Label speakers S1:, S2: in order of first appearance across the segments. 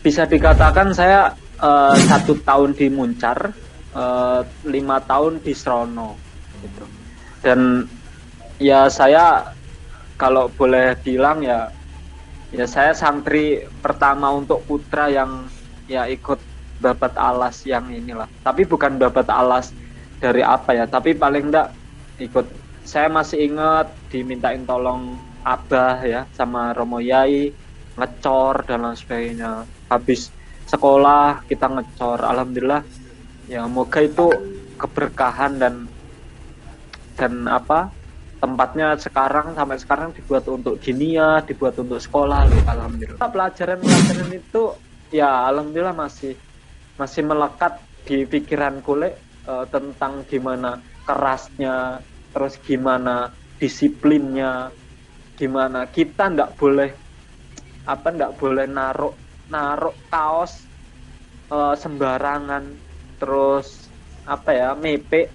S1: bisa dikatakan saya 1 tahun di Muncar, 5 tahun di Srono gitu. Dan ya saya kalau boleh bilang ya saya santri pertama untuk putra yang ya ikut babat alas yang inilah. Tapi bukan babat alas dari apa ya, tapi paling enggak ikut. Saya masih ingat dimintain tolong abah ya sama Romo Yai ngecor dan lain sebagainya. Habis sekolah kita ngecor, alhamdulillah ya, moga itu keberkahan dan apa, tempatnya sampai sekarang dibuat untuk dinia, dibuat untuk sekolah gitu, alhamdulillah. Pelajaran itu ya alhamdulillah masih melekat di pikiranku tentang gimana kerasnya, terus gimana disiplinnya, gimana kita ndak boleh naruh kaos sembarangan, terus apa ya, mepe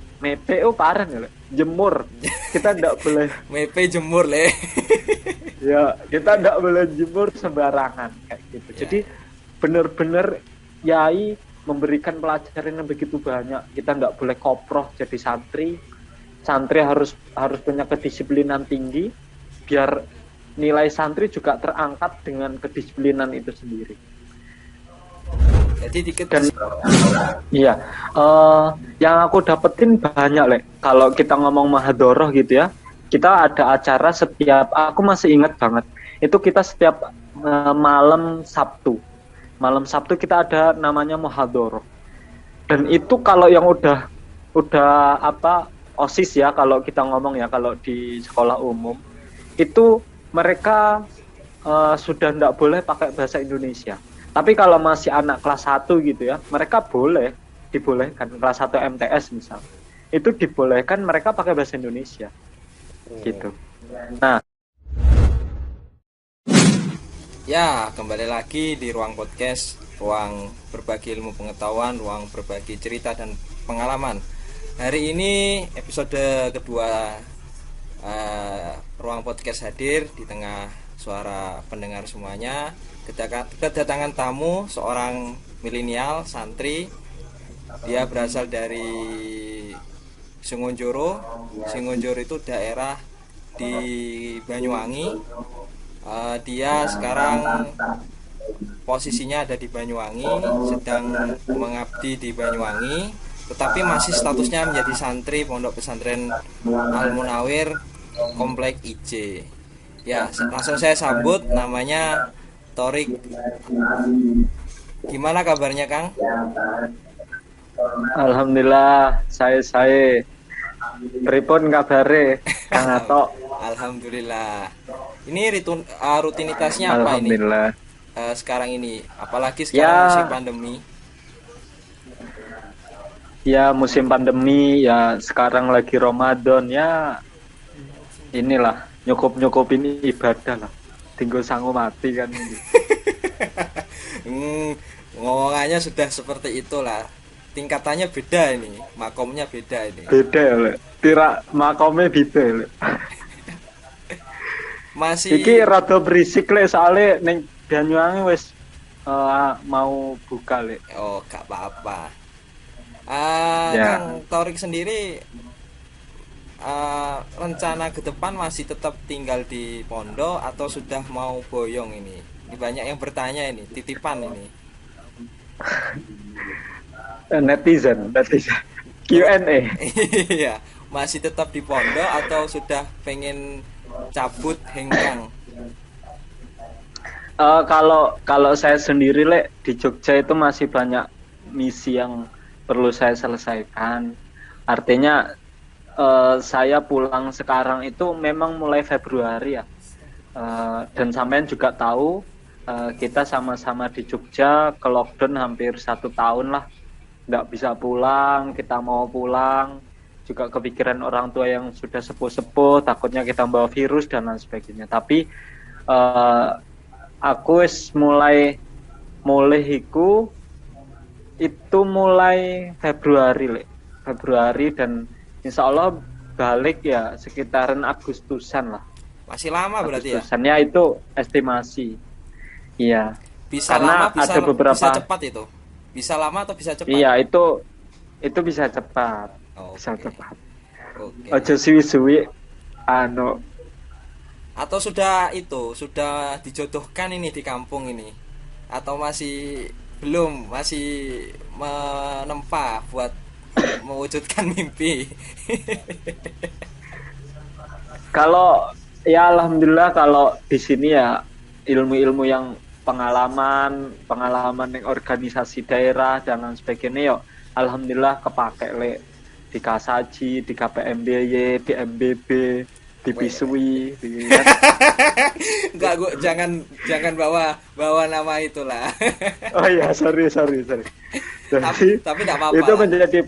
S1: parah ya, jemur kita ndak boleh
S2: mepe jemur le.
S1: ya, kita ndak boleh jemur sembarangan kayak gitu
S2: Ya.
S1: Jadi bener-bener Yai memberikan pelajaran yang begitu banyak. Kita ndak boleh koproh jadi santri harus punya kedisiplinan tinggi biar nilai santri juga terangkat dengan kedisiplinan itu sendiri.
S2: Jadi dikit
S1: Dan iya, yang aku dapetin banyak kalau kita ngomong mahadoroh gitu ya, kita ada acara setiap, aku masih ingat banget itu, kita setiap malam Sabtu kita ada namanya mahadoroh. Dan itu kalau yang udah apa, OSIS ya, kalau kita ngomong ya, kalau di sekolah umum itu mereka sudah ndak boleh pakai bahasa Indonesia. Tapi kalau masih anak kelas 1 gitu ya, mereka dibolehkan, kelas 1 MTS misal, itu dibolehkan mereka pakai bahasa Indonesia gitu. Nah,
S2: ya, kembali lagi di ruang podcast, ruang berbagi ilmu pengetahuan, ruang berbagi cerita dan pengalaman. Hari ini episode kedua ruang podcast hadir di tengah suara pendengar semuanya. Kedatangan tamu seorang milenial santri. Dia berasal dari Sungunjoro. Sungunjoro itu daerah di Banyuwangi. Dia sekarang posisinya ada di Banyuwangi, sedang mengabdi di Banyuwangi, tetapi masih statusnya menjadi santri Pondok Pesantren Al Munawir Komplek IJ. Ya, langsung saya sambut, namanya Torik. Gimana kabarnya, Kang?
S1: alhamdulillah, saya pripun kabare Kang Atok?
S2: Alhamdulillah. Ini rutinitasnya apa ini?
S1: Alhamdulillah.
S2: Sekarang ini, apalagi sekarang musim pandemi.
S1: Ya, musim pandemi ya, sekarang lagi Ramadan ya, inilah nyukupin ibadah lah, tinggal sanggup mati kan.
S2: Ngomongannya sudah seperti itulah. Tingkatannya beda ini, makomnya beda ini.
S1: Beda ya, Tira makomnya beda
S2: Masih
S1: Iki rada berisik soalnya neng Banyuwangi wis mau buka
S2: Oh, gak apa-apa.
S1: Ya.
S2: Kang Torik sendiri rencana ke depan masih tetap tinggal di pondok atau sudah mau boyong ini? Ini banyak yang bertanya ini, titipan ini.
S1: Netizen Q&A.
S2: Iya, masih tetap di pondok atau sudah pengen cabut hengkang?
S1: Kalau saya sendiri di Jogja itu masih banyak misi yang perlu saya selesaikan. Artinya saya pulang sekarang itu memang mulai Februari ya. Dan sampean juga tahu kita sama-sama di Jogja ke lockdown hampir 1 tahun lah, nggak bisa pulang. Kita mau pulang juga kepikiran orang tua yang sudah sepuh-sepuh, takutnya kita bawa virus dan lain sebagainya. Tapi aku mulai itu mulai Februari dan insya Allah balik ya sekitaran Agustusan lah.
S2: Masih lama berarti ya?
S1: Agustusannya itu estimasi. Iya.
S2: Bisa
S1: Karena
S2: lama, bisa
S1: ada beberapa,
S2: cepat itu. Bisa lama atau bisa cepat?
S1: iya itu bisa cepat, bisa
S2: Oke.
S1: cepat.
S2: Oke.
S1: Ojo suwi-suwi, anu,
S2: Atau sudah dijodohkan ini di kampung ini? Atau masih belum, masih menempa buat mewujudkan mimpi?
S1: kalau ya alhamdulillah kalau di sini ya ilmu-ilmu yang pengalaman yang organisasi daerah dan lain sebagainya yo alhamdulillah kepake le di Kasaji, di KPMBY, di MBB, di
S2: Weh,
S1: Bisui, di kan.
S2: enggak, gua jangan bawa bawa nama itulah.
S1: Oh iya, sorry.
S2: tapi
S1: Jadi
S2: tapi enggak apa-apa
S1: itu
S2: lah.
S1: menjadi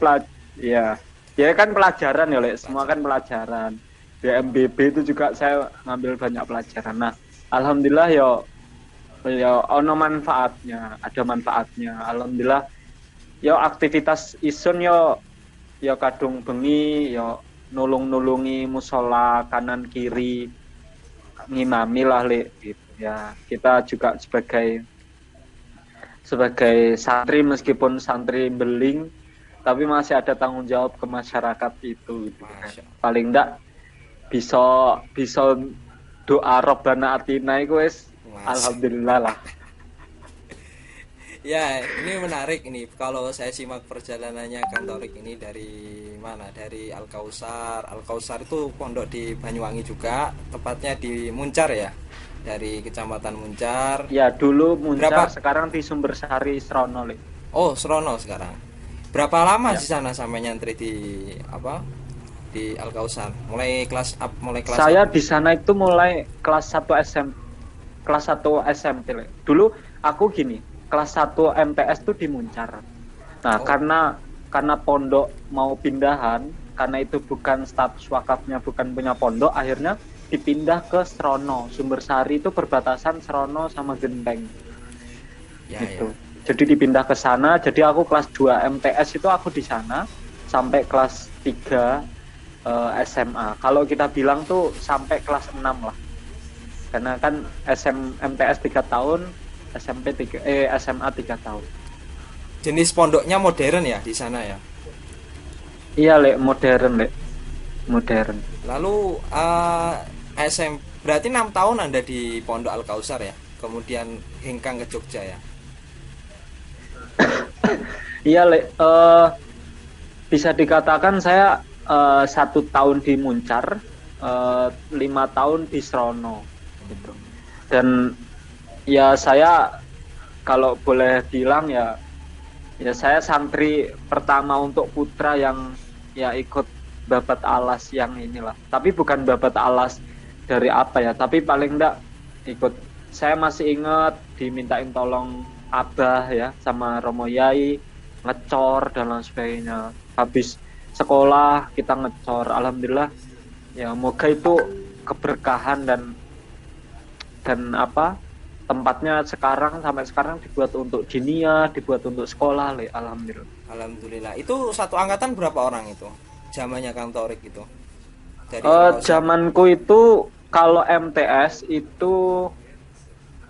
S1: ya, ya kan pelajaran ya, Le. Semua kan pelajaran. Di MBB itu juga saya ngambil banyak pelajaran. Nah, alhamdulillah ya ono manfaatnya, ada manfaatnya. Alhamdulillah yo aktivitas isun yo kadung bengi yo nulungi musola kanan kiri ngimami lah, Le, gitu ya. Kita juga sebagai santri, meskipun santri beling tapi masih ada tanggung jawab ke masyarakat itu gitu kan.
S2: Masya.
S1: Paling enggak bisa bisa doa Robbana Atina itu wis
S2: Mas.
S1: alhamdulillah lah.
S2: Ya, ini menarik ini. Kalau saya simak perjalanannya Kang Torik ini dari mana? Dari Al Kausar. Al Kausar itu pondok di Banyuwangi juga, tepatnya di Muncar ya. Dari Kecamatan Muncar.
S1: Ya dulu Muncar,
S2: Berapa?
S1: sekarang di Sumbersari Srono, Le.
S2: Oh, Serono sekarang. Berapa lama
S1: Ya.
S2: di sana sampai nyantri di apa? Di Al Kausar. Mulai kelas
S1: Saya
S2: apa?
S1: di sana itu mulai kelas 1 kelas 1 SMP, Le. Dulu aku gini, kelas 1 MTS tuh di Muncar. Nah,
S2: Oh,
S1: karena pondok mau pindahan, karena itu bukan status wakafnya, bukan punya pondok, akhirnya dipindah ke Srono. Sumbersari itu perbatasan Srono sama Genteng
S2: ya ya.
S1: gitu. Jadi dipindah ke sana, jadi aku kelas 2 MTS itu aku di sana sampai kelas 3 SMA. Kalau kita bilang tuh sampai kelas 6 lah. Karena kan MTS 3 tahun, SMA 3 tahun.
S2: Jenis pondoknya modern ya di sana ya.
S1: Iya, Le, modern, Le. Modern.
S2: Lalu berarti 6 tahun Anda di Pondok Al Kausar ya. Kemudian hengkang ke Jogja ya.
S1: Iya, Le. Bisa dikatakan saya 1 tahun di Muncar, 5 tahun di Srono, gitu. Dan ya saya kalau boleh bilang ya saya santri pertama untuk putra yang ya ikut babat alas yang inilah. Tapi bukan babat alas dari apa ya, tapi paling enggak ikut. Saya masih ingat dimintain tolong Abah ya sama Romo Yai ngecor dan lain sebagainya. Habis sekolah kita ngecor, alhamdulillah ya, moga itu keberkahan dan apa, tempatnya sampai sekarang dibuat untuk dinia, dibuat untuk sekolah, Le, alhamdulillah.
S2: Alhamdulillah. Itu satu angkatan berapa orang itu? Zamannya Kang Torik itu. Dari Al Kausar.
S1: Zamanku itu kalau MTS itu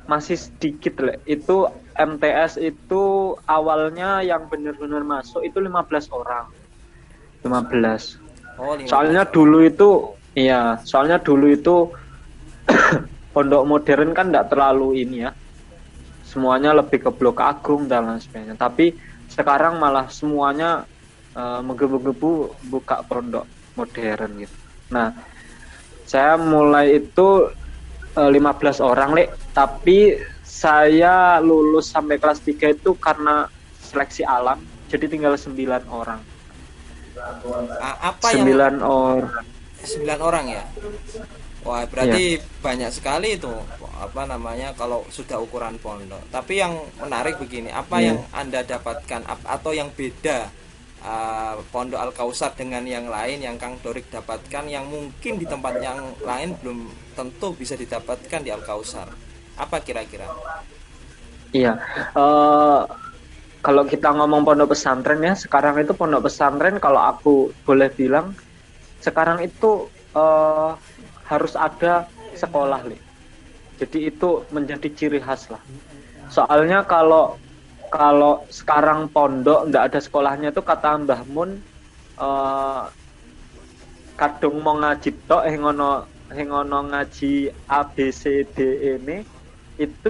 S1: masih sedikit, Le. Itu MTS itu awalnya yang benar-benar masuk itu 15 orang. 15.
S2: Oh, 15
S1: Soalnya
S2: orang.
S1: soalnya dulu itu pondok modern kan enggak terlalu ini ya. Semuanya lebih ke Blok Agung dan lain sebagainya. Tapi sekarang malah semuanya menggebu-gebu buka pondok modern gitu. Nah, saya mulai itu 15 orang, Le. Tapi saya lulus sampai kelas 3 itu karena seleksi alam. Jadi tinggal 9 orang.
S2: Apa yang
S1: 9 orang.
S2: 9 orang ya? Wah, berarti banyak sekali itu apa namanya kalau sudah ukuran pondok. Tapi yang menarik begini, apa
S1: Iya.
S2: yang Anda dapatkan atau yang beda Pondok Al Kausar dengan yang lain yang Kang Dorik dapatkan yang mungkin di tempat yang lain belum tentu bisa didapatkan di Al Kausar. Apa kira-kira?
S1: Iya. Eh, kalau kita ngomong pondok pesantren ya, sekarang itu pondok pesantren kalau aku boleh bilang sekarang itu harus ada sekolah, Le. Jadi itu menjadi ciri khas lah. Soalnya kalau kalau sekarang pondok nggak ada sekolahnya tuh kata Mbah Mun, eh, kadung mau ngaji tok ngono ngaji A B C D ini itu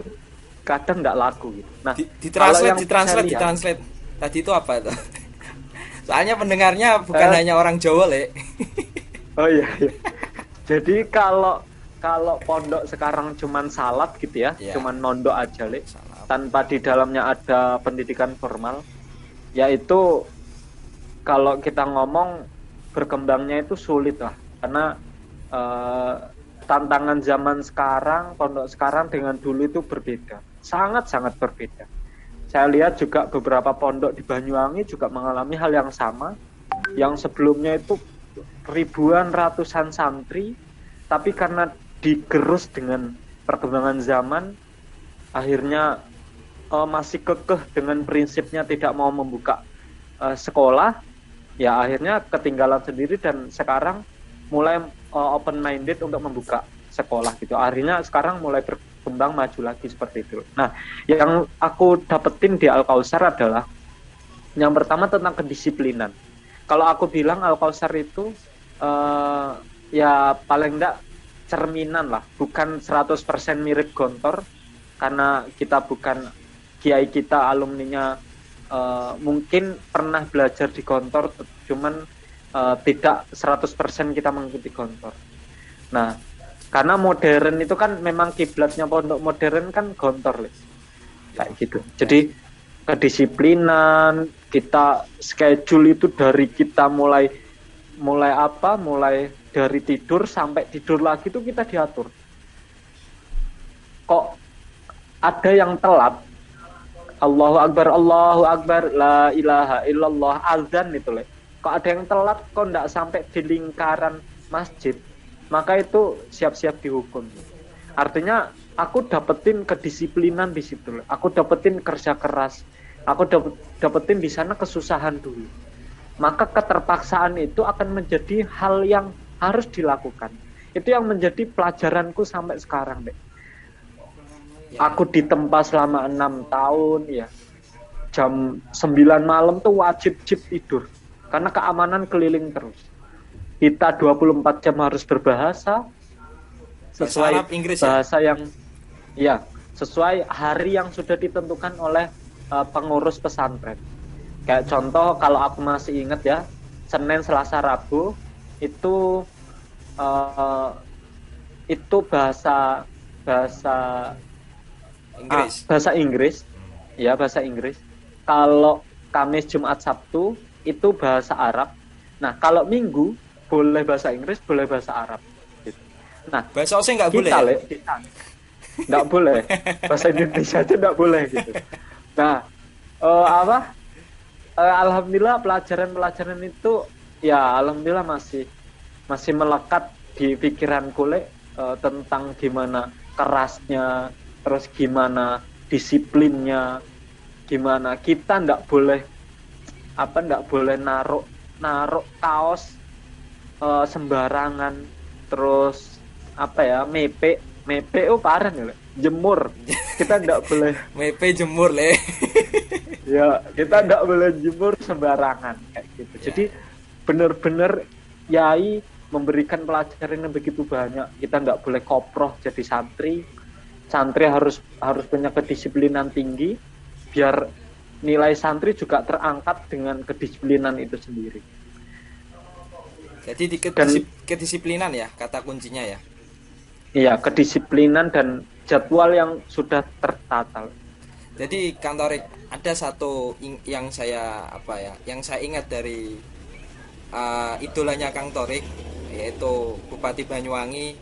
S1: kadang nggak laku gitu. Nah, kalau yang saya lihat,
S2: Ditranslate. Tadi itu apa itu? Soalnya pendengarnya bukan
S1: eh,
S2: hanya orang Jawa, Le.
S1: oh iya, iya. Jadi kalau kalau pondok sekarang cuman salat gitu ya,
S2: Ya,
S1: cuman nondok aja, Le,
S2: salah.
S1: tanpa di dalamnya ada pendidikan formal, yaitu kalau kita ngomong berkembangnya itu sulit lah, karena eh, tantangan zaman sekarang, pondok sekarang dengan dulu itu berbeda, sangat-sangat berbeda. Saya lihat juga beberapa pondok di Banyuwangi juga mengalami hal yang sama, yang sebelumnya itu ribuan ratusan santri, tapi karena digerus dengan perkembangan zaman, akhirnya masih kekeh dengan prinsipnya tidak mau membuka sekolah, ya akhirnya ketinggalan sendiri dan sekarang mulai open minded untuk membuka sekolah gitu. Akhirnya sekarang mulai berkembang maju lagi seperti itu. Nah, yang aku dapetin di Al Kausar adalah yang pertama tentang kedisiplinan. Kalau aku bilang Al Kausar itu uh, ya paling enggak cerminan lah, bukan 100% mirip Gontor karena kita bukan kiai kita alumninya mungkin pernah belajar di Gontor cuman tidak 100% kita mengikuti Gontor. Nah, karena modern itu kan memang kiblatnya pondok modern kan Gontor, kayak gitu. Jadi kedisiplinan, kita schedule itu dari kita mulai mulai apa? Mulai dari tidur sampai tidur lagi itu kita diatur. Kok ada yang telat? Allahu Akbar, la ilaha illallah, azan itu, Le. Kok ada yang telat, kok enggak sampai di lingkaran masjid, maka itu siap-siap dihukum. Artinya aku dapetin kedisiplinan di situ, Le. Aku dapetin kerja keras, aku dapetin di sana kesusahan dulu. Maka keterpaksaan itu akan menjadi hal yang harus dilakukan. Itu yang menjadi pelajaranku sampai sekarang, deh.
S2: Ya.
S1: Aku ditempa selama 6 tahun ya. Jam 9 malam tuh wajib tidur. Karena keamanan keliling terus. Kita 24 jam harus berbahasa sesuai
S2: Arab, Inggris
S1: bahasa yang ya, sesuai hari yang sudah ditentukan oleh pengurus pesantren. Kayak contoh kalau aku masih ingat ya, Senin, Selasa, Rabu uh, itu bahasa bahasa bahasa Inggris, ya bahasa Inggris. Kalau Kamis, Jumat, Sabtu itu bahasa Arab. Nah, kalau Minggu boleh bahasa Inggris, boleh bahasa Arab. Gitu. Nah,
S2: bahasa Osing nggak boleh.
S1: Kita nggak boleh. Bahasa Indonesia aja nggak boleh gitu. Nah, alhamdulillah pelajaran-pelajaran itu ya alhamdulillah masih melekat di pikiranku, tentang gimana kerasnya, terus gimana disiplinnya, gimana kita nggak boleh naruh kaos sembarangan, terus mepe parah nih, jemur kita nggak boleh
S2: mepe jemur, Le.
S1: ya kita nggak boleh jemur sembarangan kayak gitu. Jadi benar-benar yai memberikan pelajaran yang begitu banyak. Kita nggak boleh koproh jadi santri harus punya kedisiplinan tinggi biar nilai santri juga terangkat dengan kedisiplinan itu sendiri.
S2: Jadi kedisiplinan ya kata kuncinya ya.
S1: Iya, kedisiplinan dan jadwal yang sudah tertata.
S2: Jadi Kang Torik, ada satu yang saya ingat dari idolanya Kang Torik, yaitu Bupati Banyuwangi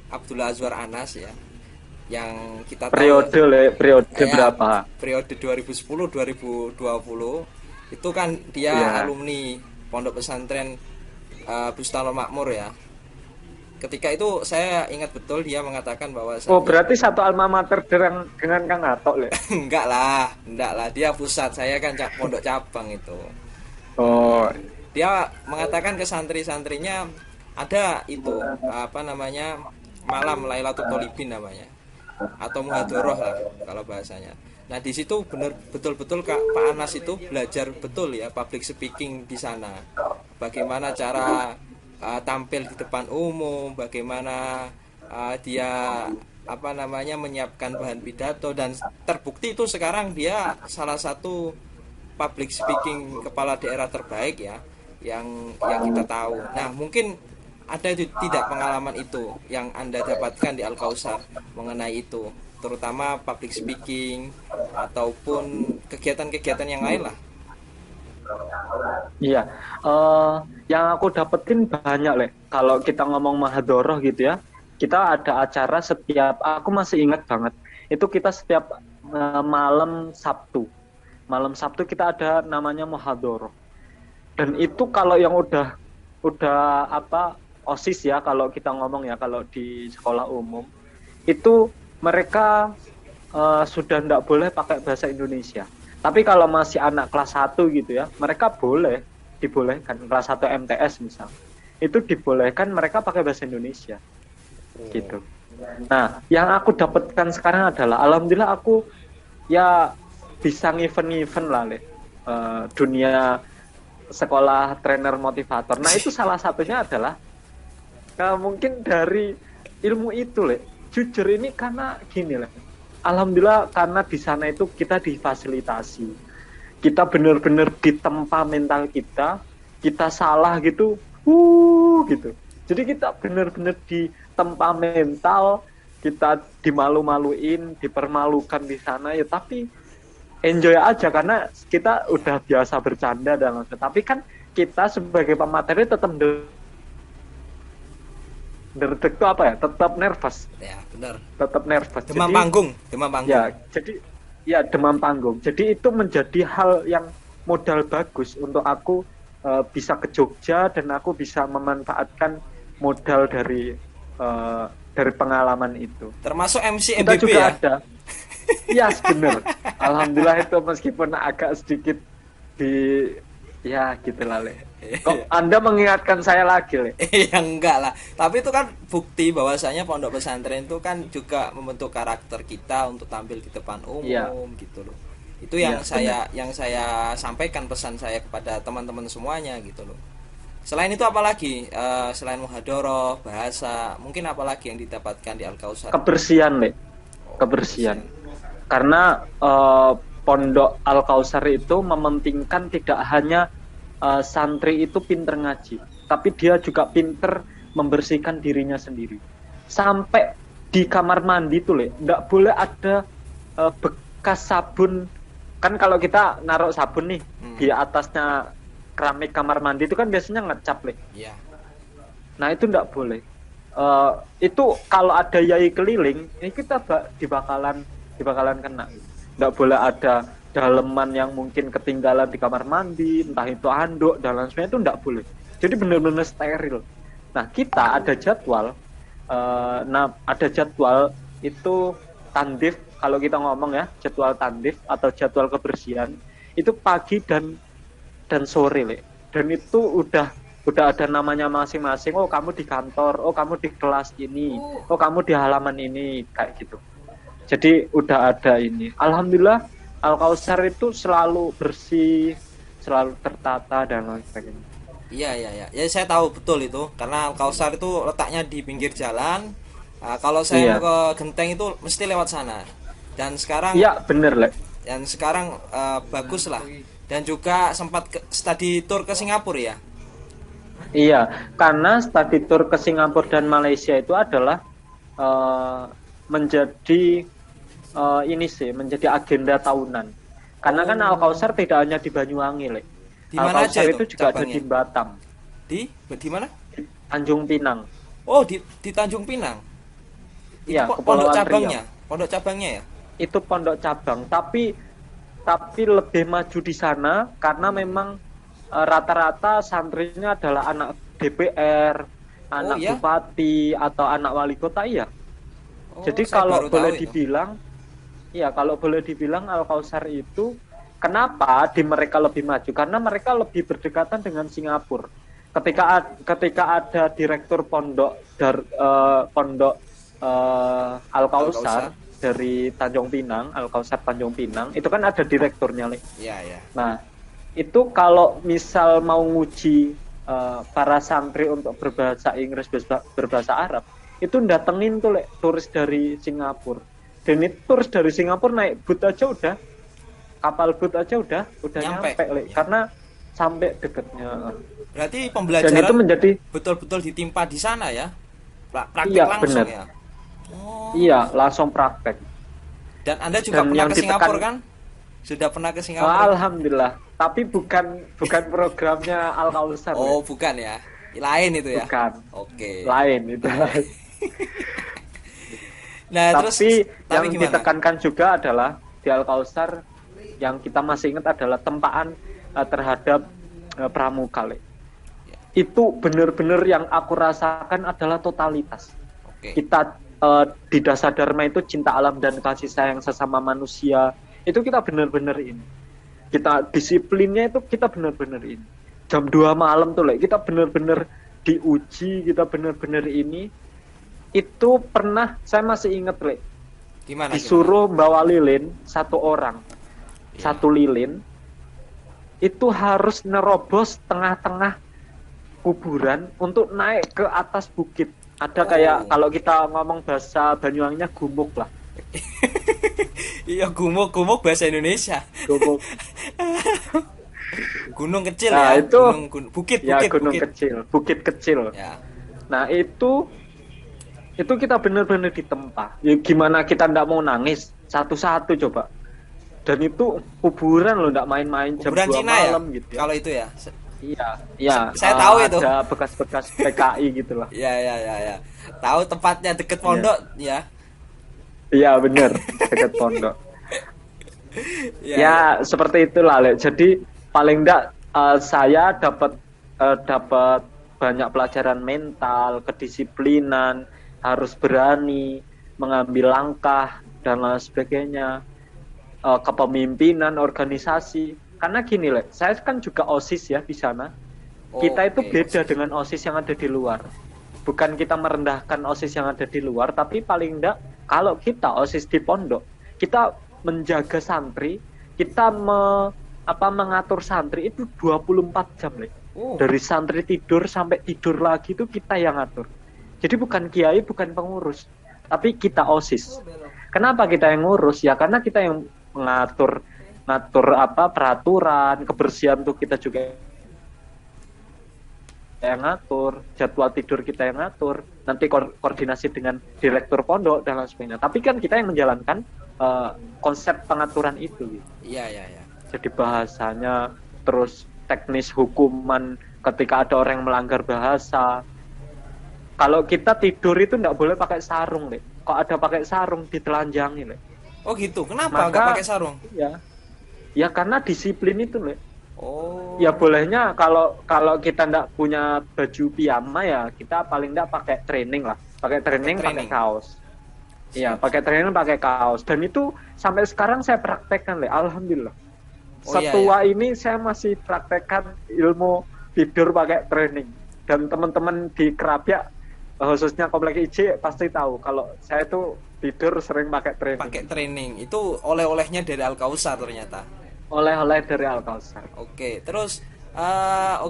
S2: Abdullah Azwar Anas ya, yang kita tahu
S1: periode berapa?
S2: Periode 2010-2020 itu kan dia alumni Pondok Pesantren Bustanul Makmur ya. Ketika itu saya ingat betul dia mengatakan bahwa
S1: berarti satu alma mater dengan Kang Atok, Le?
S2: enggak lah, dia pusat, saya kan pondok cabang itu. Dia mengatakan ke santri-santrinya ada itu malam Lailatul Tholibin namanya. atau muhadharah lah kalau bahasanya. Nah di situ benar betul-betul Pak Anas itu belajar betul ya public speaking di sana. Bagaimana cara tampil di depan umum, bagaimana dia apa namanya menyiapkan bahan pidato, dan terbukti itu sekarang dia salah satu public speaking kepala daerah terbaik ya yang kita tahu. Nah mungkin ada itu tidak pengalaman itu yang Anda dapatkan di Al Kausar mengenai itu, terutama public speaking ataupun kegiatan-kegiatan yang lain lah.
S1: Iya, yang aku dapetin banyak leh. Kalau kita ngomong mahadoroh gitu ya, kita ada acara setiap. Aku masih ingat banget. Itu kita setiap malam Sabtu kita ada namanya mahadoroh. Dan itu kalau yang udah apa OSIS ya, kalau kita ngomong ya, kalau di sekolah umum itu mereka sudah tidak boleh pakai bahasa Indonesia. Tapi kalau masih anak kelas 1 gitu ya, mereka dibolehkan kelas 1 MTS misal. Itu dibolehkan mereka pakai bahasa Indonesia. Gitu. Nah, yang aku dapatkan sekarang adalah alhamdulillah aku ya bisa event-event lah dunia sekolah trainer motivator. Nah, itu salah satunya adalah mungkin dari ilmu itu jujur ini karena gini alhamdulillah karena di sana itu kita difasilitasi, kita benar-benar ditempa mental kita salah gitu, gitu. Jadi kita benar-benar ditempa mental, kita dimalu-maluin, dipermalukan di sana ya, tapi enjoy aja karena kita udah biasa bercanda dan lain-lain. Tapi kan kita sebagai pemateri tetap itu apa ya? Tetap nervous.
S2: Ya, benar.
S1: Tetap nervous.
S2: Demam panggung.
S1: Ya, demam panggung. Jadi itu menjadi hal yang modal bagus untuk aku bisa ke Jogja dan aku bisa memanfaatkan modal dari pengalaman itu.
S2: Termasuk MC
S1: kita
S2: MBB
S1: juga
S2: ya?
S1: Ada. Iya, benar. Alhamdulillah itu meskipun agak sedikit ya gitulah Kok Anda mengingatkan saya lagi
S2: Ya enggak lah. Tapi itu kan bukti bahwasanya pondok pesantren itu kan juga membentuk karakter kita untuk tampil di depan umum gitu loh. Itu yang saya sampaikan, pesan saya kepada teman-teman semuanya gitu loh. Selain itu apalagi selain muhadharah, bahasa, mungkin apalagi yang didapatkan di Al Kausar?
S1: Kebersihan, kebersihan. Karena pondok Al Kausar itu mementingkan tidak hanya santri itu pinter ngaji, tapi dia juga pinter membersihkan dirinya sendiri. Sampai di kamar mandi tuh nggak boleh ada bekas sabun. Kan kalau kita naruh sabun nih di atasnya keramik kamar mandi itu kan biasanya ngecap
S2: Iya.
S1: Nah itu nggak boleh. Itu kalau ada yai keliling, ini kita dibakalan kena. Nggak boleh ada daleman yang mungkin ketinggalan di kamar mandi, entah itu handuk dan lain sebagainya, itu nggak boleh. Jadi benar-benar steril. Nah kita ada jadwal, ada jadwal itu tandif. Kalau kita ngomong ya jadwal tandif atau jadwal kebersihan itu pagi dan sore dan itu udah ada namanya masing-masing. Oh kamu di kantor, oh kamu di kelas ini, oh kamu di halaman ini, kayak gitu. Jadi udah ada ini. Alhamdulillah Al Kausar itu selalu bersih, selalu tertata dan lain sebagainya.
S2: Iya. Ya saya tahu betul itu karena Al Kausar itu letaknya di pinggir jalan. Kalau saya mau ke Genteng itu mesti lewat sana. Dan sekarang
S1: iya bener
S2: Dan sekarang bagus lah. Dan juga sempat study tour ke Singapura ya.
S1: Iya, karena study tour ke Singapura dan Malaysia itu adalah menjadi menjadi agenda tahunan. Karena kan Al Kausar tidak hanya di Banyuwangi, Al Kausar itu juga cabangnya? Ada di Batam.
S2: Di mana?
S1: Tanjung Pinang.
S2: Oh, di Tanjung Pinang.
S1: Iya,
S2: pondok cabangnya. Riau. Pondok cabangnya ya?
S1: Itu pondok cabang, tapi lebih maju di sana karena memang rata-rata santrinya adalah anak DPR, anak bupati atau anak wali kota iya. Jadi kalau boleh dibilang kalau boleh dibilang Al Kausar itu kenapa di mereka lebih maju? Karena mereka lebih berdekatan dengan Singapura. Ketika ada direktur pondok Al Kausar, dari Tanjung Pinang, Al Kausar Tanjung Pinang, itu kan ada direkturnya, Le.
S2: Iya, ya.
S1: Nah, itu kalau misal mau nguji para santri untuk berbahasa Inggris, berbahasa Arab, itu datengin tuh, Le, turis dari Singapura. Dan itu turis dari Singapura naik boot aja udah, kapal boot aja udah nyampe, Le.
S2: Ya.
S1: Karena sampai deketnya.
S2: Berarti
S1: Dan
S2: pembelajaran
S1: itu menjadi
S2: betul-betul ditimpa di sana ya. Praktek
S1: iya,
S2: langsung
S1: bener.
S2: ya. Oh.
S1: Iya, langsung praktek.
S2: Dan Anda juga
S1: Dan
S2: pernah
S1: yang
S2: ke Singapura kan? Sudah pernah ke Singapura?
S1: Alhamdulillah. Tapi bukan programnya Al Kausar.
S2: Oh, bukan ya. Lain itu ya.
S1: Bukan.
S2: Oke.
S1: Lain itu.
S2: Nah,
S1: Tapi
S2: terus
S1: yang
S2: gimana?
S1: ditekankan juga adalah di Al Kausar yang kita masih ingat adalah tempaan terhadap pramuka, Le. Itu benar-benar yang aku rasakan adalah totalitas.
S2: Oke.
S1: Kita di dasar dharma itu cinta alam dan kasih sayang sesama manusia. Itu kita benar-benar ini. Kita disiplinnya itu kita benar-benar ini. Jam 2 malam tuh, Le, kita benar-benar diuji, kita benar-benar ini. Itu pernah saya masih ingat, Le.
S2: Gimana?
S1: Disuruh bawa lilin satu orang.
S2: Ya.
S1: Satu lilin itu harus nerobos tengah-tengah kuburan untuk naik ke atas bukit. Ada kayak kalau kita ngomong bahasa Banyuwanginya gumuk lah.
S2: Iya, gumuk bahasa Indonesia.
S1: Gumuk.
S2: Gunung kecil
S1: Nah,
S2: ya.
S1: itu
S2: bukit.
S1: Ya, gunung kecil, bukit kecil.
S2: Ya.
S1: Nah, itu kita benar-benar ditempa. Ya, gimana kita ndak mau nangis satu-satu coba. Dan itu kuburan loh, ndak main-main jam 2
S2: Cina
S1: malam
S2: ya?
S1: gitu ya.
S2: Kalau itu ya.
S1: Iya.
S2: Saya tahu itu.
S1: Ada bekas-bekas PKI gitu lah.
S2: Ya. Tahu tempatnya deket pondok ya.
S1: Iya, benar, dekat pondok. Ya, seperti itulah, Le. Jadi paling enggak saya dapat banyak pelajaran mental, kedisiplinan, harus berani mengambil langkah dan lain sebagainya, kepemimpinan organisasi. Karena gini, Le, saya kan juga OSIS ya di sana. Kita itu beda dengan OSIS yang ada di luar. Bukan kita merendahkan OSIS yang ada di luar, tapi paling enggak kalau kita OSIS di pondok, kita menjaga santri, kita mengatur santri itu 24 jam, Le. Dari santri tidur sampai tidur lagi itu kita yang ngatur. Jadi bukan kiai, bukan pengurus, tapi kita OSIS. Kenapa kita yang ngurus? Ya karena kita yang ngatur peraturan, kebersihan tuh kita juga yang ngatur, jadwal tidur kita yang ngatur, nanti koordinasi dengan direktur pondok dan lain sebagainya. Tapi kan kita yang menjalankan konsep pengaturan itu.
S2: Iya.
S1: Jadi bahasanya, terus teknis hukuman ketika ada orang yang melanggar bahasa. Kalau kita tidur itu nggak boleh pakai sarung, Le. Kok ada pakai sarung ditelanjangi, Le.
S2: Oh gitu, kenapa nggak pakai sarung?
S1: Ya karena disiplin itu, Le.
S2: Oh.
S1: Ya bolehnya kalau kita nggak punya baju piyama ya kita paling nggak pakai training lah, pakai kaos. Iya, pakai training pakai kaos. Dan itu sampai sekarang saya praktekkan, Le. Alhamdulillah. Setua ini saya masih praktekkan ilmu tidur pakai training. Dan teman-teman di Kerapia khususnya Komplek IJ pasti tahu kalau saya tuh tidur sering pakai training.
S2: Pakai training itu oleh-olehnya dari Al Kausar ternyata.
S1: Oleh-oleh dari Al Kausar.
S2: Oke, terus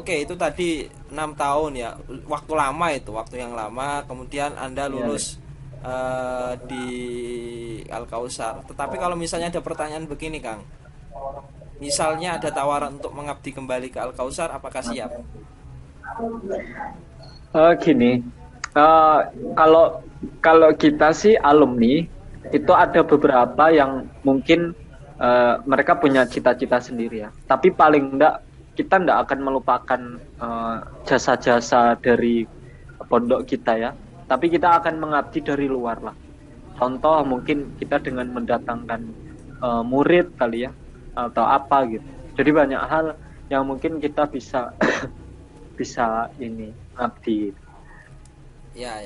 S2: itu tadi 6 tahun ya, waktu lama itu, waktu yang lama. Kemudian Anda lulus di Al Kausar. Tetapi kalau misalnya ada pertanyaan begini, Kang, misalnya ada tawaran untuk mengabdi kembali ke Al Kausar, apakah siap?
S1: Gini, kalau kita sih alumni itu ada beberapa yang mungkin mereka punya cita-cita sendiri ya. Tapi paling enggak kita enggak akan melupakan jasa-jasa dari pondok kita ya. Tapi kita akan mengabdi dari luar lah. Contoh mungkin kita dengan mendatangkan murid kali ya atau apa gitu. Jadi banyak hal yang mungkin kita bisa bisa ini ngabdi.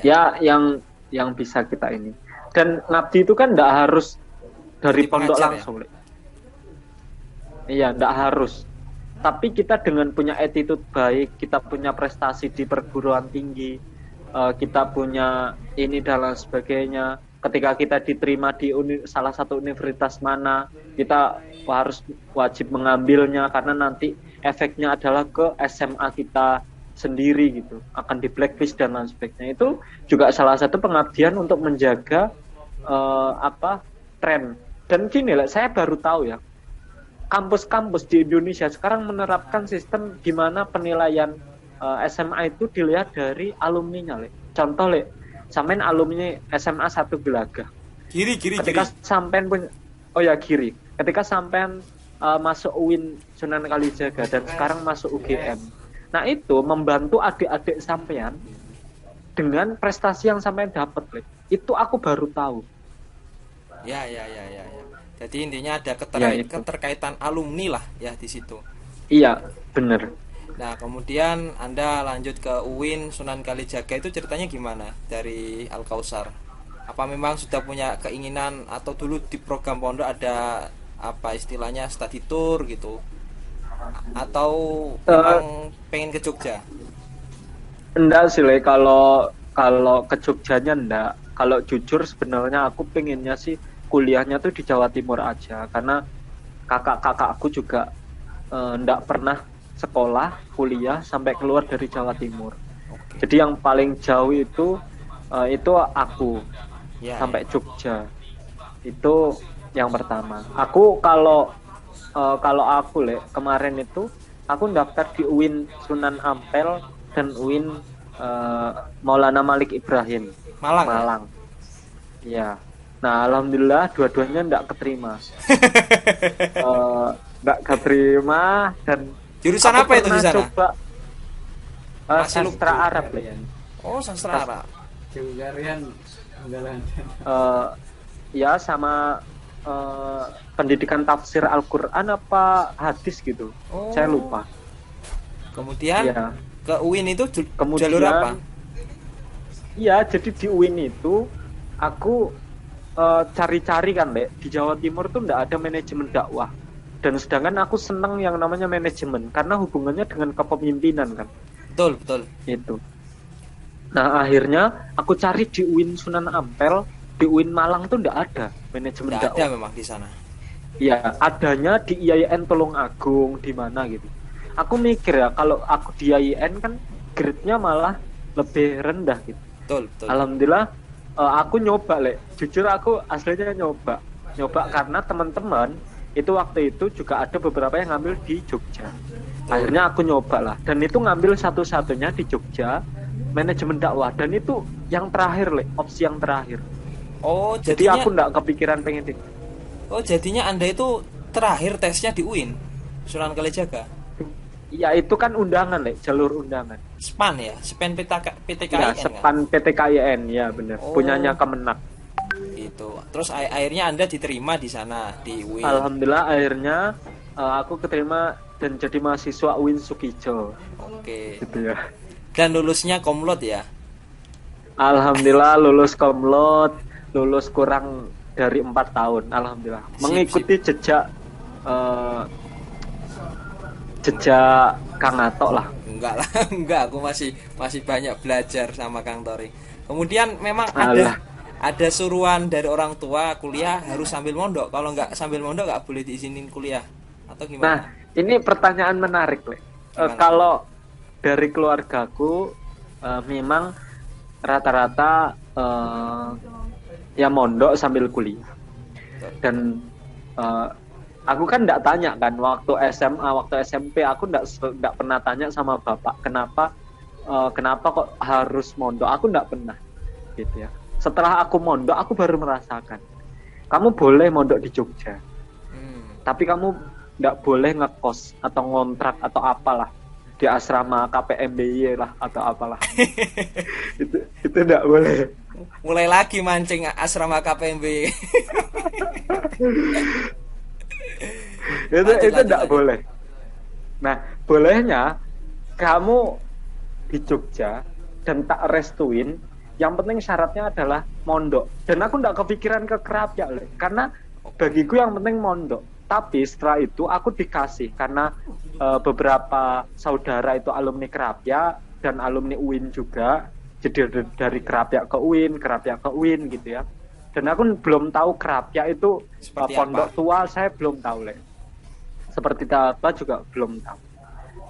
S1: Ya yang bisa kita ini. Dan ngabdi itu kan enggak harus dari pondok langsung, ya? Iya, enggak harus. Tapi kita dengan punya attitude baik, kita punya prestasi di perguruan tinggi, kita punya ini dan lain sebagainya, ketika kita diterima di salah satu universitas mana, kita harus wajib mengambilnya karena nanti efeknya adalah ke SMA kita sendiri gitu, akan di blacklist dan lain sebagainya. Itu juga salah satu pengabdian untuk menjaga tren. Dan gini lah, saya baru tahu ya, kampus-kampus di Indonesia sekarang menerapkan sistem di mana penilaian SMA itu dilihat dari alumninya. Contoh, sampean alumni SMA 1 Gelagah.
S2: Kiri.
S1: Ketika sampean punya kiri. Ketika sampean masuk UIN Sunan Kalijaga dan sekarang masuk UGM. Nah, itu membantu adik-adik sampean dengan prestasi yang sampean dapat, Itu aku baru tahu.
S2: Ya. Jadi intinya ada keterkaitan alumni lah ya di situ.
S1: Iya, benar.
S2: Nah, kemudian Anda lanjut ke UIN Sunan Kalijaga, itu ceritanya gimana dari Al Kausar? Apa memang sudah punya keinginan atau dulu di program pondok ada apa istilahnya study tour gitu? Atau memang pengen ke Jogja?
S1: Enggak sih, kalau ke Jogjanya enggak. Kalau jujur sebenarnya aku pengennya sih kuliahnya tuh di Jawa Timur aja, karena kakak-kakakku juga enggak pernah sekolah, kuliah sampai keluar dari Jawa Timur.
S2: Okay.
S1: Jadi yang paling jauh itu aku sampai Jogja. Itu yang pertama. Aku kalau aku kemarin itu aku daftar di UIN Sunan Ampel dan UIN Maulana Malik Ibrahim Malang. Ya. Nah, alhamdulillah dua-duanya enggak keterima. Enggak keterima. Dan
S2: jurusan apa itu di sana?
S1: Coba sastra Arab ya.
S2: Oh, sastra Arab.
S1: Ya sama pendidikan tafsir Al-Qur'an apa hadis gitu.
S2: Oh.
S1: Saya lupa.
S2: Kemudian
S1: ya.
S2: Ke UIN itu jalur apa?
S1: Iya, jadi di UIN itu aku cari-cari kan, di Jawa Timur tuh enggak ada manajemen dakwah. Dan sedangkan aku senang yang namanya manajemen karena hubungannya dengan kepemimpinan kan.
S2: Betul.
S1: Itu. Nah, akhirnya aku cari di UIN Sunan Ampel, di UIN Malang tuh enggak ada manajemen dakwah.
S2: Enggak ada memang di sana.
S1: Iya, adanya di IAIN Tulungagung di mana gitu. Aku mikir ya, kalau aku di IAIN kan grade-nya malah lebih rendah gitu.
S2: Betul.
S1: Alhamdulillah aku nyoba, jujur aku aslinya nyoba karena teman-teman itu waktu itu juga ada beberapa yang ngambil di Jogja. Akhirnya aku nyoba lah, dan itu ngambil satu-satunya di Jogja manajemen dakwah, dan itu yang terakhir, opsi yang terakhir.
S2: Oh,
S1: jadi aku nggak kepikiran pengen itu.
S2: Oh, jadinya Anda itu terakhir tesnya di UIN Sunan Kalijaga.
S1: Iya, itu kan undangan, jalur undangan.
S2: SPAN ya, SPAN PTKIN
S1: ya, SPAN kan? PTKIN ya benar. Punyanya Kemenak.
S2: Itu. Terus akhirnya Anda diterima di sana di UIN.
S1: Alhamdulillah akhirnya aku keterima dan jadi mahasiswa UIN Sukijo.
S2: Oke.
S1: Gitu ya.
S2: Dan lulusnya komlot ya?
S1: Alhamdulillah lulus komlot, lulus kurang dari 4 tahun. Alhamdulillah. Mengikuti jejak Kang Atok lah.
S2: Enggak lah, aku masih banyak belajar sama Kang Tori. Kemudian memang ada suruhan dari orang tua kuliah harus sambil mondok. Kalau nggak sambil mondok nggak boleh diizinin kuliah atau gimana?
S1: Nah, ini pertanyaan menarik, kalau dari keluargaku memang rata-rata ya mondok sambil kuliah. Dan aku kan enggak tanya kan waktu SMA, waktu SMP aku enggak pernah tanya sama bapak kenapa kok harus mondok. Aku enggak pernah gitu ya. Setelah aku mondok aku baru merasakan. Kamu boleh mondok di Jogja. Tapi kamu enggak boleh ngekos atau ngontrak atau apalah di asrama KPMBY lah atau apalah. itu enggak boleh.
S2: Mulai lagi mancing asrama KPMBY.
S1: itu enggak boleh. Nah, bolehnya kamu di Jogja dan tak restuin, yang penting syaratnya adalah mondok. Dan aku enggak kepikiran ke Kerapia, karena bagiku yang penting mondok. Tapi setelah itu aku dikasih karena beberapa saudara itu alumni Kerapia dan alumni UIN juga. Jadi dari Kerapia ke UIN gitu ya. Dan aku belum tahu Kerapia itu
S2: Seperti
S1: pondok
S2: apa?
S1: tua, saya belum tahu Le. Seperti apa juga belum tahu.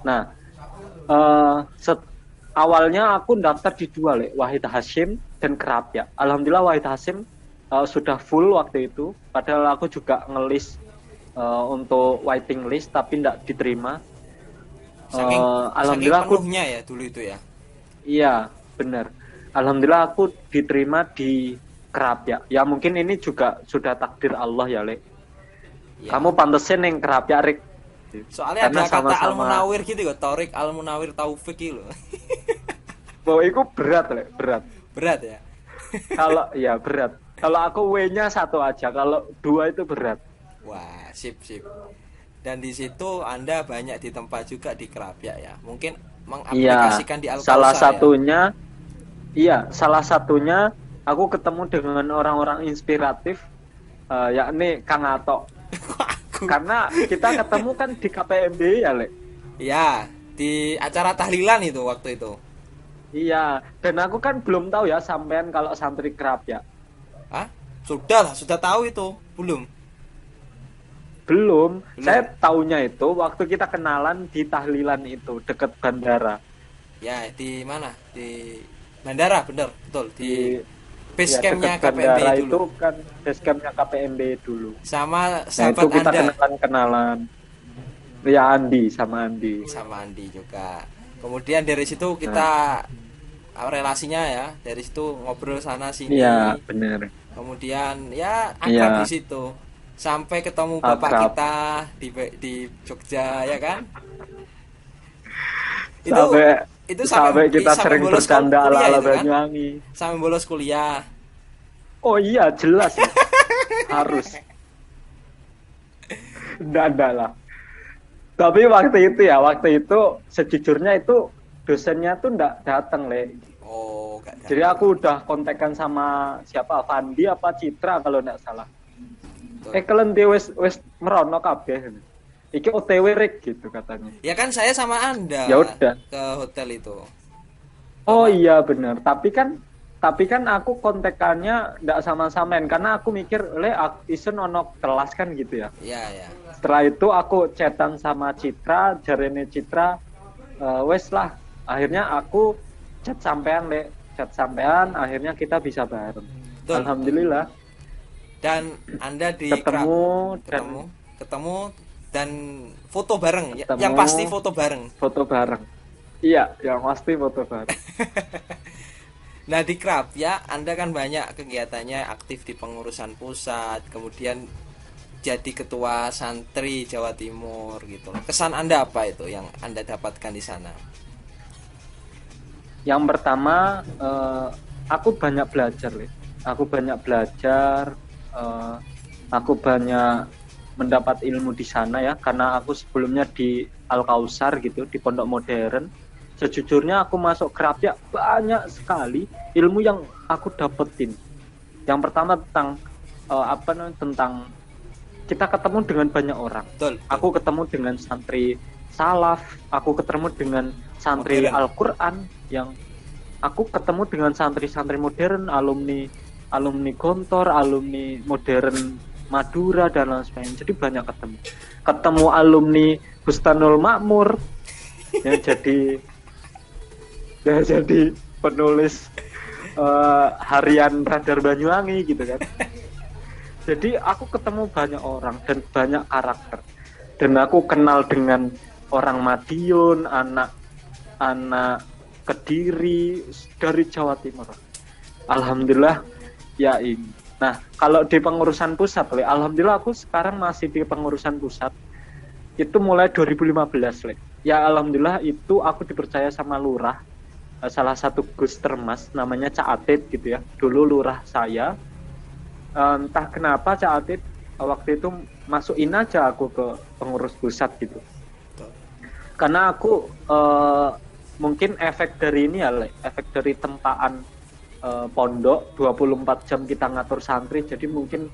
S1: Nah, awalnya aku daftar di dua Le, Wahid Hasyim dan Kerapia. Alhamdulillah Wahid Hasyim sudah full waktu itu. Padahal aku juga ngelis untuk waiting list tapi tidak diterima.
S2: Saking
S1: Alhamdulillah aku
S2: penuhnya ya dulu itu ya.
S1: iya benar. Alhamdulillah aku diterima di Kerapia. Ya mungkin ini juga sudah takdir Allah ya Le.
S2: Ya.
S1: Kamu pantesin yang Kerapia Rik.
S2: Soalnya
S1: Karena
S2: ada kata
S1: sama-sama.
S2: Al-Munawir gitu kok, Torik Al-Munawir Taufik gitu loh.
S1: Bahwa itu berat Le, berat.
S2: Berat ya.
S1: Kalau ya berat. Kalau aku W-nya satu aja, kalau dua itu berat.
S2: Wah, sip sip. Dan di situ Anda banyak ditempa juga di Kerapia ya. Mungkin
S1: Iya.
S2: mengaplikasikan di
S1: Salah
S2: Al-Kausar ya.
S1: satunya, iya, salah satunya aku ketemu dengan orang-orang inspiratif, yakni Kang Ato.
S2: Aku.
S1: Karena kita ketemu kan di KPMB ya, Le.
S2: Ya, di acara tahlilan itu waktu itu.
S1: Iya, dan aku kan belum tahu ya sampean kalau santri Kerapia.
S2: Hah? Sudah lah, sudah tahu itu. Belum.
S1: Belum.
S2: Belum.
S1: Saya taunya itu waktu kita kenalan di tahlilan itu deket bandara.
S2: Ya, di mana? Di bandara, bener, betul. Di base
S1: Ya,
S2: campnya
S1: deket
S2: KPMB
S1: bandara
S2: dulu.
S1: itu kan basecampnya KPMB dulu.
S2: Sama
S1: Nah itu
S2: sahabat
S1: kita
S2: Anda.
S1: kenalan. Ya Andi sama Andi.
S2: Sama Andi juga. Kemudian dari situ kita relasinya ya, dari situ ngobrol sana sini.
S1: Iya benar.
S2: Kemudian ya akrab
S1: Iya.
S2: di situ. Sampai ketemu bapak
S1: Akrab.
S2: kita di Jogja ya kan?
S1: Sampai kita
S2: sampai
S1: sering
S2: bolos
S1: bercanda
S2: kuliah
S1: ala-ala
S2: itu kan?
S1: Banyuwangi.
S2: Sampai bolos kuliah.
S1: Oh iya jelas ya. Harus. Nggak lah. Tapi waktu itu sejujurnya itu dosennya tuh nggak datang Le.
S2: Oh, gak ada.
S1: Jadi aku udah kontekan sama siapa, Fandi apa Citra kalau nggak salah.
S2: Betul.
S1: Kalian dia wes merono kabeh. Iki OTW Rik gitu katanya.
S2: Ya kan saya sama Anda
S1: Ya udah.
S2: ke hotel itu.
S1: Oh iya benar. Tapi kan aku kontekannya nggak sama-samain karena aku mikir Le isen ono kelas kan gitu ya.
S2: Iya, ya.
S1: Setelah itu aku chatan sama Citra, jarene Citra wes lah. Akhirnya aku chat sampean akhirnya kita bisa bareng.
S2: Betul.
S1: Alhamdulillah
S2: Dan Anda di
S1: ketemu
S2: dan foto bareng.
S1: Ketemu.
S2: Yang pasti foto bareng.
S1: foto bareng. Iya, yang pasti foto bareng.
S2: Nah di Krap ya, Anda kan banyak kegiatannya aktif di pengurusan pusat, kemudian jadi ketua santri Jawa Timur gitu. Kesan Anda apa itu yang Anda dapatkan di sana?
S1: Yang pertama aku banyak belajar, Le. Aku banyak belajar, aku banyak mendapat ilmu di sana ya, karena aku sebelumnya di Al-Kausar gitu, di Pondok Modern. Sejujurnya aku masuk Kerapia banyak sekali ilmu yang aku dapetin. Yang pertama tentang kita ketemu dengan banyak orang.
S2: Betul.
S1: Aku ketemu dengan santri salaf, aku ketemu dengan santri
S2: Modern.
S1: Al-Quran, yang aku ketemu dengan santri-santri modern, alumni Gontor, alumni modern Madura dan lain sebagainya. Jadi banyak ketemu alumni Bustanul Makmur yang jadi penulis harian Radar Banyuwangi gitu kan. Jadi aku ketemu banyak orang dan banyak karakter. Dan aku kenal dengan orang Madiun, anak Kediri dari Jawa Timur. Alhamdulillah ya ini. Nah, kalau di pengurusan pusat, Le, alhamdulillah aku sekarang masih di pengurusan pusat. Itu mulai 2015, Le. Ya alhamdulillah itu aku dipercaya sama lurah, salah satu Gus Termas namanya Cak Atit gitu ya. Dulu lurah saya. Entah kenapa Cak Atit waktu itu masukin aja aku ke pengurus pusat gitu. Karena aku mungkin efek dari ini ya, Le, efek dari tempaan pondok 24 jam kita ngatur santri, jadi mungkin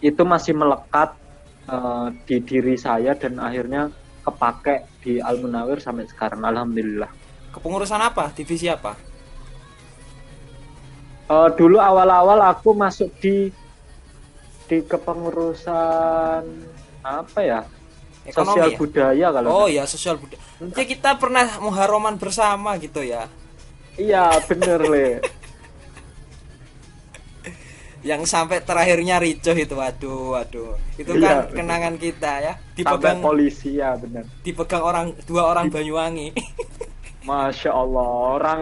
S1: itu masih melekat di diri saya dan akhirnya kepake di Al-Munawir sampai sekarang, alhamdulillah.
S2: Kepengurusan apa? Divisi apa?
S1: Dulu awal-awal aku masuk di kepengurusan apa ya? Sosial
S2: Ekonomi ya.
S1: budaya kalau
S2: Oh
S1: enggak.
S2: ya, sosial budaya. Ya kita pernah muharoman bersama gitu ya.
S1: Iya, bener le.
S2: Yang sampai terakhirnya ricuh itu, waduh, waduh. Itu
S1: Iya,
S2: kan
S1: bener.
S2: kenangan kita ya.
S1: Sampai
S2: Dipegang
S1: polisi ya, bener.
S2: dipegang dua orang
S1: Di-
S2: Banyuwangi.
S1: Masya Allah, orang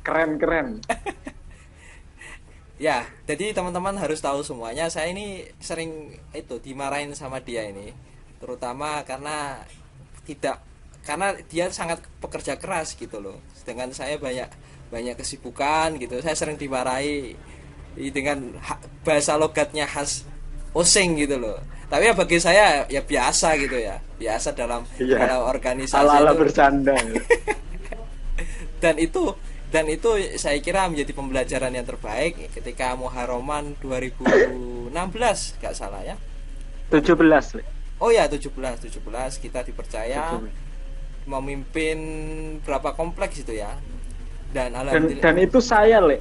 S1: keren-keren.
S2: Ya, jadi teman-teman harus tahu semuanya. Saya ini sering itu dimarahin sama dia ini, terutama tidak karena dia sangat pekerja keras gitu loh. Sedangkan saya banyak banyak kesibukan gitu. Saya sering dimarahi dengan bahasa logatnya khas Osing gitu loh. Tapi ya bagi saya ya biasa gitu ya, biasa
S1: Iya,
S2: dalam organisasi
S1: ala-ala
S2: itu.
S1: bercanda. Ya.
S2: dan itu dan itu saya kira menjadi pembelajaran yang terbaik ketika Muharraman 2016 gak salah ya.
S1: 17 le.
S2: Oh ya, 17 kita dipercaya
S1: 17.
S2: memimpin berapa kompleks itu ya. Dan
S1: Dan
S2: alhamdulillah.
S1: itu saya le.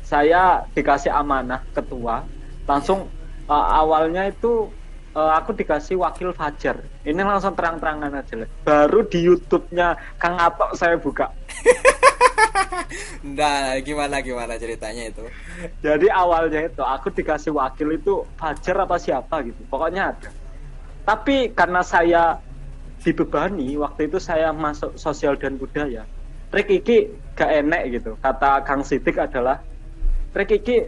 S1: Saya dikasih amanah ketua. Langsung awalnya itu aku dikasih wakil Fajar. Ini langsung terang-terangan aja le. Baru di YouTube-nya Kang Atok saya buka.
S2: Nah, gimana gimana ceritanya itu?
S1: Jadi awalnya itu aku dikasih wakil itu Fajar apa siapa gitu. Pokoknya ada. Tapi karena saya dibebani, waktu itu saya masuk sosial dan budaya. Trik iki gak enek gitu. Kata Kang Sidik adalah trik iki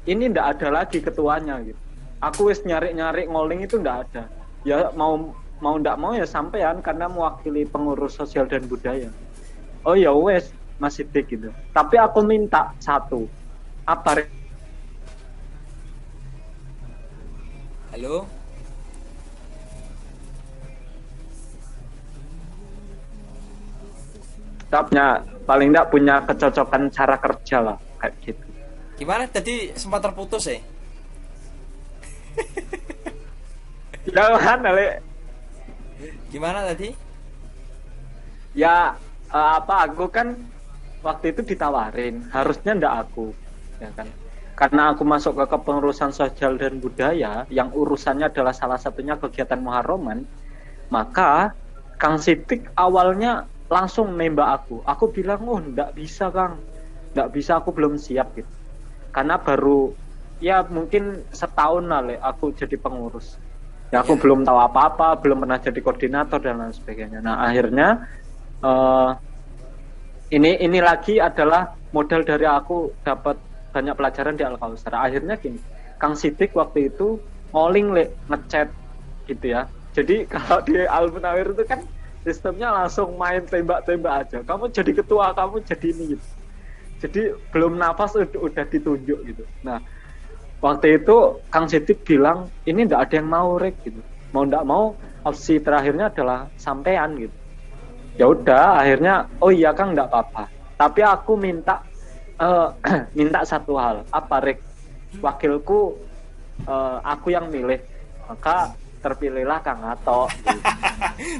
S1: ini ndak ada lagi ketuanya gitu. Aku wis nyari-nyari ngoling itu ndak ada. Ya mau mau ndak mau ya sampean karena mewakili pengurus sosial dan budaya. Oh ya wes Mas Sidik gitu. Tapi aku minta satu. Apa
S2: Halo.
S1: rekapnya paling ndak punya kecocokan cara kerja lah kayak gitu.
S2: Gimana tadi sempat terputus ya?
S1: Jangan Ale.
S2: Gimana tadi?
S1: Ya apa aku kan waktu itu ditawarin, harusnya ndak aku, ya kan? Karena aku masuk ke kepengurusan sosial dan budaya yang urusannya adalah salah satunya kegiatan Muharraman, maka Kang Sidik awalnya langsung nembak aku. Aku bilang, oh ndak bisa Kang, ndak bisa, aku belum siap gitu. Karena baru ya mungkin setahun lah Le, aku jadi pengurus. Ya aku
S2: Ya.
S1: belum tahu apa-apa, belum pernah jadi koordinator dan lain sebagainya. Nah akhirnya eh, ini lagi adalah modal dari aku dapat banyak pelajaran di Al Kausar. Akhirnya gini, Kang Sidik waktu itu ngoling le ngechat gitu ya. Jadi kalau di Al Munawir itu kan sistemnya langsung main tembak-tembak aja. Kamu jadi ketua, kamu jadi ini gitu. Jadi belum nafas udah ditunjuk gitu. Nah, waktu itu Kang Sidik bilang ini ndak ada yang mau rek gitu. Mau ndak mau opsi terakhirnya adalah sampean gitu. Ya udah akhirnya oh iya Kang nggak apa-apa tapi aku minta minta satu hal apa rek wakilku aku yang milih maka terpilihlah Kang Ato gitu.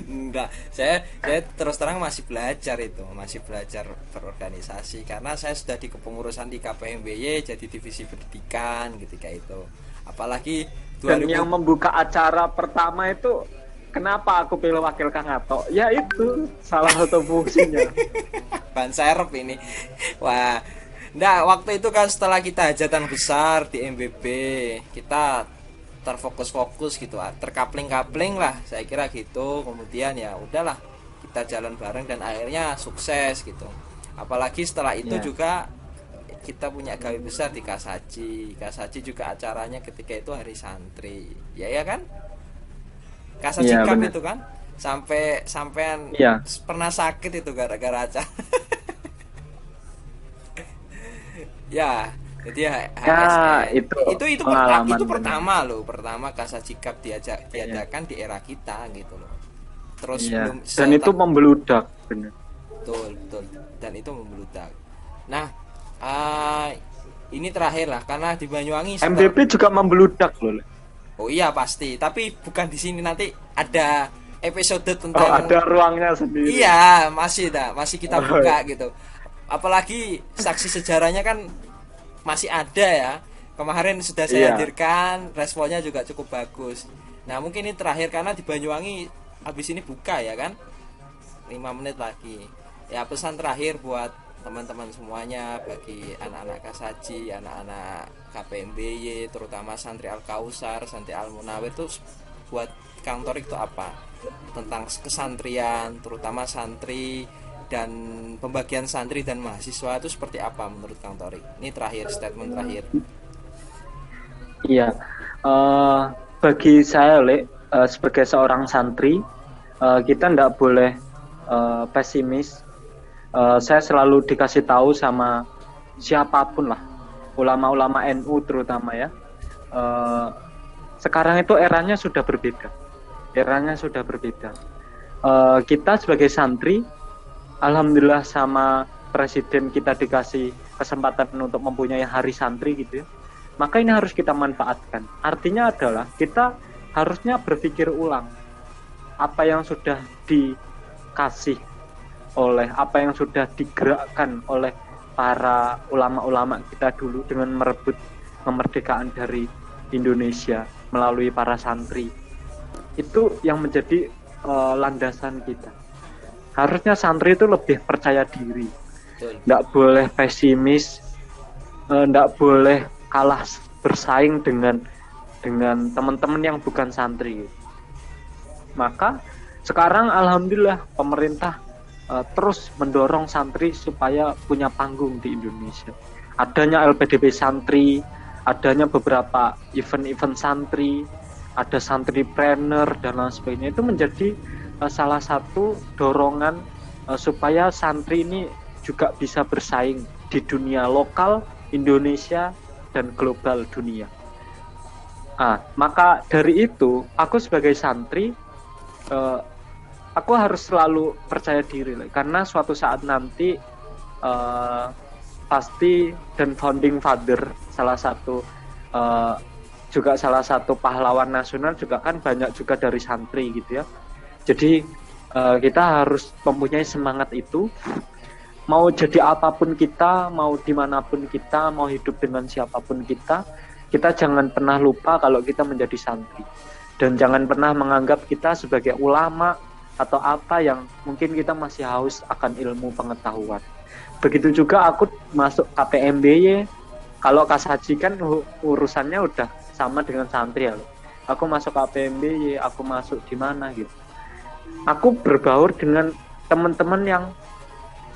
S2: Enggak, saya terus terang masih belajar itu, masih belajar berorganisasi karena saya sudah di kepengurusan di KPMBY jadi divisi pendidikan ketika itu. Apalagi
S1: Dan yang
S2: 2000.
S1: membuka acara pertama itu kenapa aku pilih wakil Kang Ato ya itu salah satu fungsinya.
S2: Ban serep ini. Wah, enggak, waktu itu kan setelah kita hajatan besar di MBB, kita terfokus-fokus gitu, terkapling-kapling lah, saya kira gitu. Kemudian ya udahlah, kita jalan bareng dan akhirnya sukses gitu. Apalagi setelah itu
S1: Ya,
S2: juga kita punya gawe besar di Kasaji. Kasaji juga acaranya ketika itu hari santri. Ya ya kan? Kasaji
S1: iya
S2: Cup
S1: benar.
S2: itu kan sampean
S1: Iya.
S2: pernah sakit itu gara-gara acara. Ya, jadi
S1: Ya
S2: HSN
S1: itu
S2: itu
S1: pengalaman benar.
S2: pertama loh, pertama Kasaji Cup
S1: Iya.
S2: diadakan di era kita gitu loh. Terus
S1: Iya.
S2: belum
S1: Dan itu membeludak benar.
S2: betul betul, dan itu membeludak. Nah, ah, ini terakhir lah karena di Banyuwangi
S1: MBP juga membeludak loh. Le.
S2: oh iya pasti, tapi bukan di sini, nanti ada episode
S1: Oh,
S2: tentang.
S1: ada ruangnya sendiri.
S2: Iya, masih kita
S1: Oh,
S2: buka gitu. Apalagi saksi sejarahnya kan masih ada ya. Kemarin sudah saya hadirkan, responnya juga cukup bagus. Nah mungkin ini terakhir karena di Banyuwangi habis ini buka ya kan, 5 menit lagi. Ya pesan terakhir buat teman-teman semuanya, bagi anak-anak Kasaji, anak-anak KPMBY, terutama santri Al Kausar, santri Al Munawir, itu buat Kang Torik itu apa tentang kesantrian, terutama santri dan pembagian santri dan mahasiswa itu seperti apa menurut Kang Torik? Ini terakhir, statement terakhir.
S1: Iya, bagi saya sebagai seorang santri, kita tidak boleh pesimis. Saya selalu dikasih tahu sama siapapun lah, ulama-ulama NU terutama ya. Sekarang itu eranya sudah berbeda. Kita sebagai santri, alhamdulillah sama presiden kita dikasih kesempatan untuk mempunyai hari santri gitu ya. Maka ini harus kita manfaatkan. Artinya adalah kita harusnya berpikir ulang apa yang sudah dikasih oleh, apa yang sudah digerakkan oleh para ulama-ulama kita dulu dengan merebut kemerdekaan dari Indonesia melalui para santri. Itu yang menjadi landasan kita. Harusnya santri itu lebih percaya diri, tidak boleh pesimis, tidak boleh kalah bersaing dengan teman-teman yang bukan santri. Maka sekarang alhamdulillah pemerintah terus mendorong santri supaya punya panggung di Indonesia. Adanya LPDP santri, adanya beberapa event-event santri, ada santripreneur dan lain sebagainya, itu menjadi salah satu dorongan supaya santri ini juga bisa bersaing di dunia lokal, Indonesia, dan global dunia. Maka dari itu, aku sebagai santri, aku harus selalu percaya diri, karena suatu saat nanti pasti, dan founding father salah satu pahlawan nasional juga kan banyak juga dari santri gitu ya. Jadi kita harus mempunyai semangat itu. Mau jadi apapun kita, mau dimanapun kita, mau hidup dengan siapapun kita jangan pernah lupa kalau kita menjadi santri. Dan jangan pernah menganggap kita sebagai ulama atau apa yang mungkin kita masih haus akan ilmu pengetahuan. Begitu juga aku masuk KPMBY, kalau Kasaji kan urusannya udah sama dengan santri ya. Aku masuk KPMBY, aku masuk di mana gitu. Aku berbaur dengan teman-teman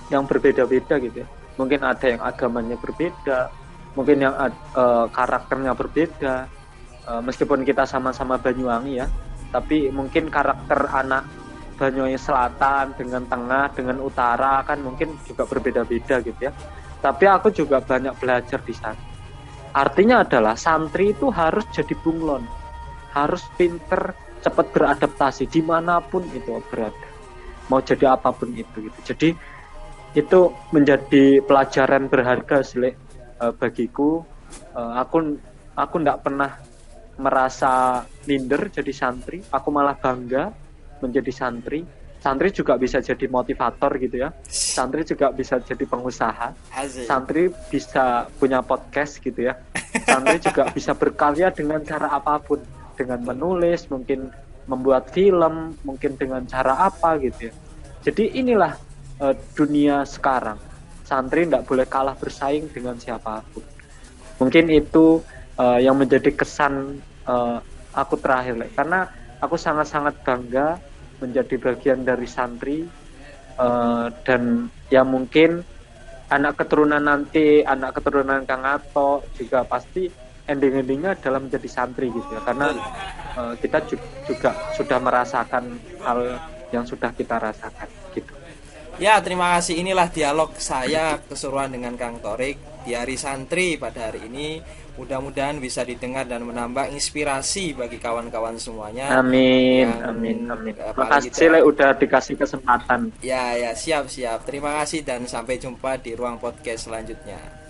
S1: yang berbeda-beda gitu ya. Mungkin ada yang agamanya berbeda, mungkin yang karakternya berbeda. Meskipun kita sama-sama Banyuwangi ya, tapi mungkin karakter anak Banyuwangi Selatan dengan Tengah dengan Utara kan mungkin juga berbeda-beda gitu ya. Tapi aku juga banyak belajar di sana. Artinya adalah santri itu harus jadi bunglon, harus pinter, cepat beradaptasi dimanapun itu berada, mau jadi apapun itu gitu. Jadi itu menjadi pelajaran berharga bagiku. Aku tidak pernah merasa minder jadi santri, aku malah bangga menjadi santri. Santri juga bisa jadi motivator gitu ya, santri juga bisa jadi pengusaha, santri bisa punya podcast gitu ya, santri juga bisa berkarya dengan cara apapun, dengan menulis, mungkin membuat film, mungkin dengan cara apa gitu ya. Jadi inilah dunia sekarang, santri tidak boleh kalah bersaing dengan siapapun. Mungkin itu yang menjadi kesan aku terakhir, karena aku sangat-sangat bangga menjadi bagian dari santri, dan ya mungkin anak keturunan Kang Ato juga pasti ending-endingnya adalah menjadi santri gitu ya, karena kita juga sudah merasakan hal yang sudah kita rasakan gitu.
S2: Ya, terima kasih. Inilah dialog saya keseruan dengan Kang Torik di hari santri pada hari ini. Mudah-mudahan bisa didengar dan menambah inspirasi bagi kawan-kawan semuanya.
S1: Amin. Makasih udah dikasih kesempatan.
S2: Ya, siap. Terima kasih dan sampai jumpa di ruang podcast selanjutnya.